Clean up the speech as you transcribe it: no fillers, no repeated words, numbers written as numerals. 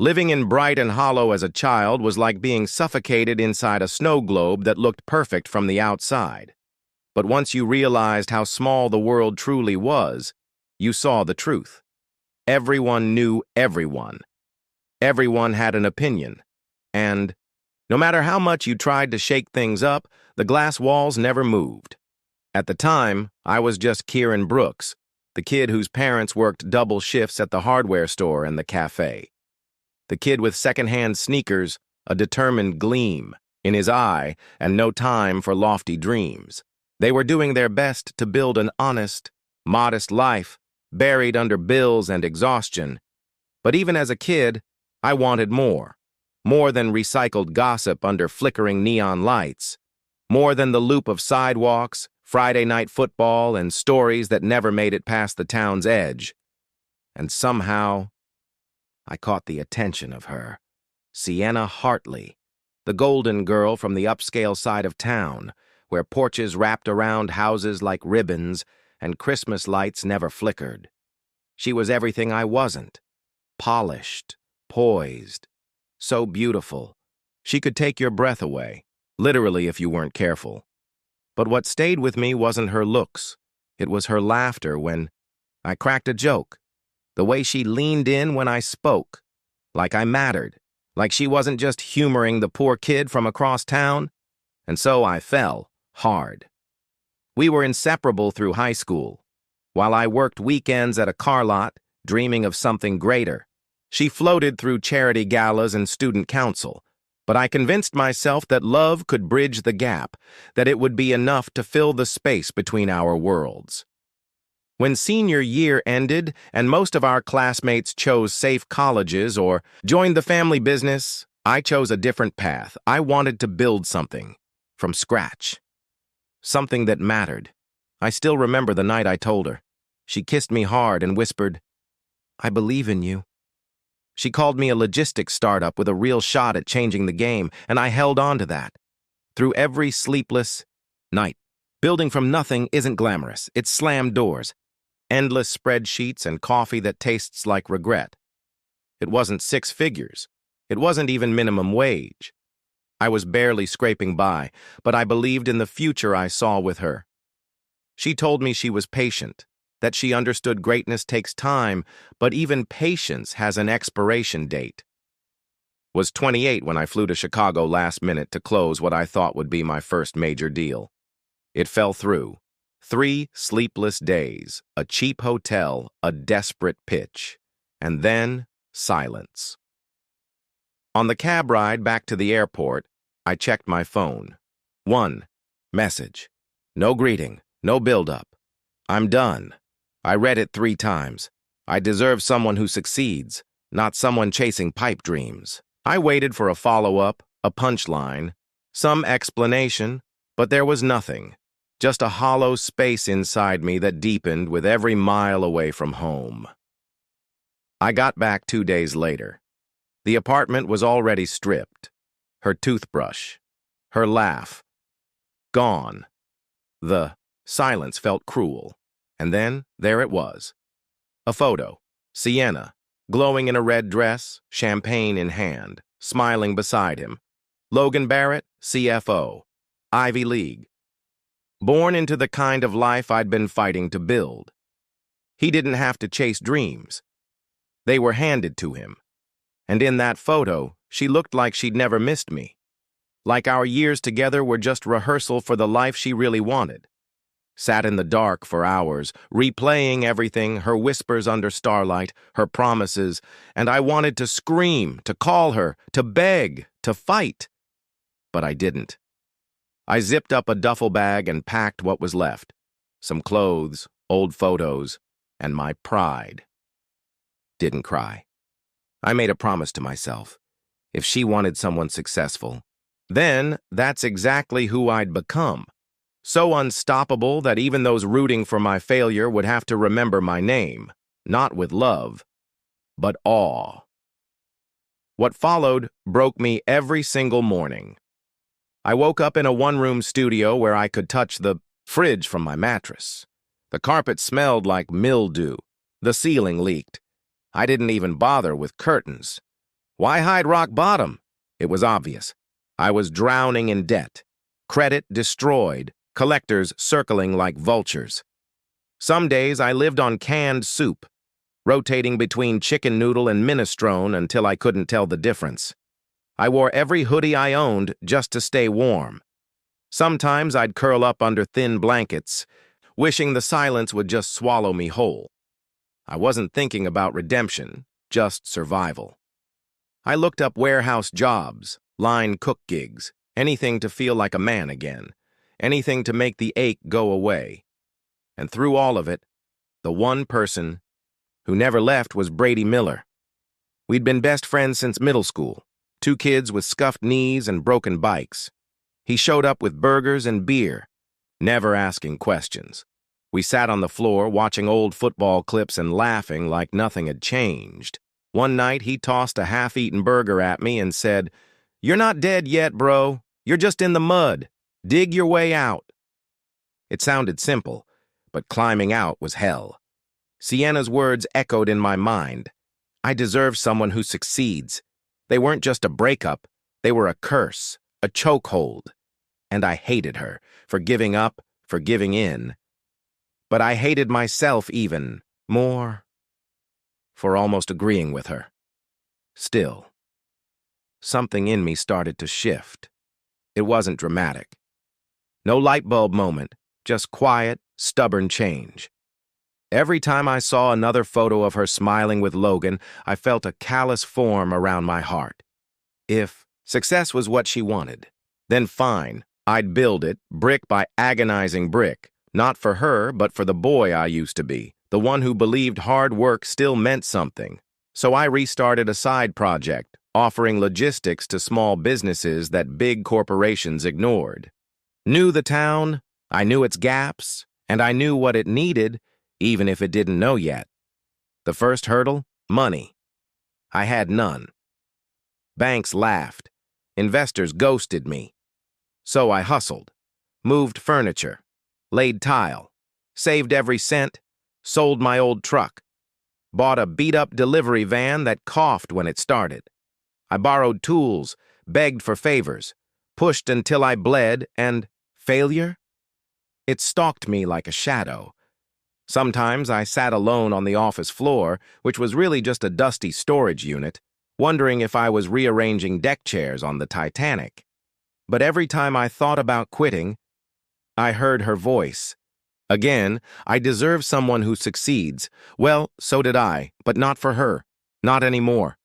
Living in Brighton Hollow as a child was like being suffocated inside a snow globe that looked perfect from the outside. But once you realized how small the world truly was, you saw the truth. Everyone knew everyone. Everyone had an opinion. And no matter how much you tried to shake things up, the glass walls never moved. At the time, I was just Kieran Brooks, the kid whose parents worked double shifts at the hardware store and the cafe. The kid with secondhand sneakers, a determined gleam in his eye, and no time for lofty dreams. They were doing their best to build an honest, modest life, buried under bills and exhaustion. But even as a kid, I wanted more. More than recycled gossip under flickering neon lights. More than the loop of sidewalks, Friday night football, and stories that never made it past the town's edge. And somehow, I caught the attention of her. Sienna Hartley, the golden girl from the upscale side of town, where porches wrapped around houses like ribbons and Christmas lights never flickered. She was everything I wasn't. Polished, poised, so beautiful. She could take your breath away, literally if you weren't careful. But what stayed with me wasn't her looks. It was her laughter when I cracked a joke. The way she leaned in when I spoke, like I mattered, like she wasn't just humoring the poor kid from across town. And so I fell hard. We were inseparable through high school. While I worked weekends at a car lot, dreaming of something greater, she floated through charity galas and student council. But I convinced myself that love could bridge the gap, that it would be enough to fill the space between our worlds. When senior year ended and most of our classmates chose safe colleges or joined the family business, I chose a different path. I wanted to build something from scratch. Something that mattered. I still remember the night I told her. She kissed me hard and whispered, "I believe in you." She called me a logistics startup with a real shot at changing the game, and I held on to that. Through every sleepless night. Building from nothing isn't glamorous. It's slammed doors. Endless spreadsheets and coffee that tastes like regret. It wasn't six figures. It wasn't even minimum wage. I was barely scraping by, but I believed in the future I saw with her. She told me she was patient, that she understood greatness takes time, but even patience has an expiration date. Was 28 when I flew to Chicago last minute to close what I thought would be my first major deal. It fell through. 3 sleepless days, a cheap hotel, a desperate pitch, and then silence. On the cab ride back to the airport, I checked my phone. 1 message. No greeting, no build-up. I'm done. I read it 3 times. I deserve someone who succeeds, not someone chasing pipe dreams. I waited for a follow-up, a punchline, some explanation, but there was nothing. Just a hollow space inside me that deepened with every mile away from home. I got back 2 days later. The apartment was already stripped. Her toothbrush, her laugh, gone. The silence felt cruel. And then there it was. A photo. Sienna, glowing in a red dress, champagne in hand, smiling beside him. Logan Barrett, CFO, Ivy League. Born into the kind of life I'd been fighting to build. He didn't have to chase dreams. They were handed to him. And in that photo, she looked like she'd never missed me. Like our years together were just rehearsal for the life she really wanted. Sat in the dark for hours, replaying everything, her whispers under starlight, her promises, and I wanted to scream, to call her, to beg, to fight. But I didn't. I zipped up a duffel bag and packed what was left. Some clothes, old photos, and my pride. Didn't cry. I made a promise to myself. If she wanted someone successful, then that's exactly who I'd become. So unstoppable that even those rooting for my failure would have to remember my name, not with love, but awe. What followed broke me every single morning. I woke up in a one-room studio where I could touch the fridge from my mattress. The carpet smelled like mildew. The ceiling leaked. I didn't even bother with curtains. Why hide rock bottom? It was obvious. I was drowning in debt. Credit destroyed, collectors circling like vultures. Some days I lived on canned soup, rotating between chicken noodle and minestrone until I couldn't tell the difference. I wore every hoodie I owned just to stay warm. Sometimes I'd curl up under thin blankets, wishing the silence would just swallow me whole. I wasn't thinking about redemption, just survival. I looked up warehouse jobs, line cook gigs, anything to feel like a man again, anything to make the ache go away. And through all of it, the one person who never left was Brady Miller. We'd been best friends since middle school, two kids with scuffed knees and broken bikes. He showed up with burgers and beer, never asking questions. We sat on the floor watching old football clips and laughing like nothing had changed. One night, he tossed a half-eaten burger at me and said, "You're not dead yet, bro. You're just in the mud. Dig your way out." It sounded simple, but climbing out was hell. Sienna's words echoed in my mind. I deserved someone who succeeds. They weren't just a breakup. They were a curse, a chokehold. And I hated her for giving up, for giving in. But I hated myself even more for almost agreeing with her. Still, something in me started to shift. It wasn't dramatic. No light bulb moment, just quiet, stubborn change. Every time I saw another photo of her smiling with Logan, I felt a callous form around my heart. If success was what she wanted, then fine, I'd build it, brick by agonizing brick, not for her, but for the boy I used to be, the one who believed hard work still meant something. So I restarted a side project, offering logistics to small businesses that big corporations ignored. Knew the town, I knew its gaps, and I knew what it needed, even if it didn't know yet. The first hurdle? Money. I had none. Banks laughed. Investors ghosted me. So I hustled, moved furniture, laid tile, saved every cent, sold my old truck, bought a beat-up delivery van that coughed when it started. I borrowed tools, begged for favors, pushed until I bled, and failure? It stalked me like a shadow. Sometimes I sat alone on the office floor, which was really just a dusty storage unit, wondering if I was rearranging deck chairs on the Titanic. But every time I thought about quitting, I heard her voice. Again, I deserve someone who succeeds. Well, so did I, but not for her. Not anymore.